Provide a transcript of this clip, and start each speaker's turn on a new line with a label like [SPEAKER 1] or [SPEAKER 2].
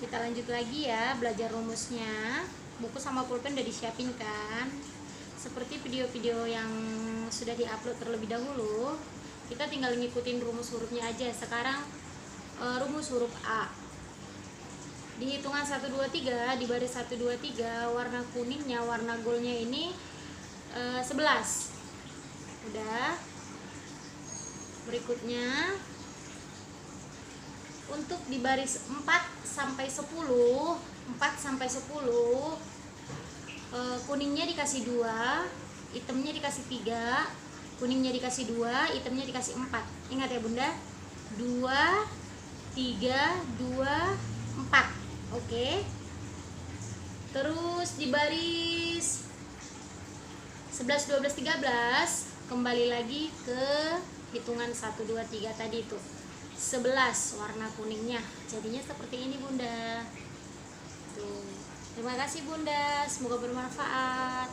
[SPEAKER 1] Kita lanjut lagi ya belajar rumusnya. Buku sama pulpen udah disiapin kan? Seperti video-video yang sudah diupload terlebih dahulu, kita tinggal ngikutin rumus hurufnya aja. Sekarang rumus huruf A. Di hitungan 1 2 3, di baris 1 2 3, warna kuningnya, warna goldnya ini 11. Udah. Berikutnya untuk di baris 4 sampai 10, kuningnya dikasih 2, hitamnya dikasih 3, kuningnya dikasih 2, hitamnya dikasih 4. Ingat ya Bunda, 2 3 2 4. Oke. Terus di baris 11 12 13 kembali lagi ke hitungan 1 2 3 tadi itu. 11 warna kuningnya. Jadinya seperti ini Bunda. Tuh. Terima kasih Bunda, semoga bermanfaat.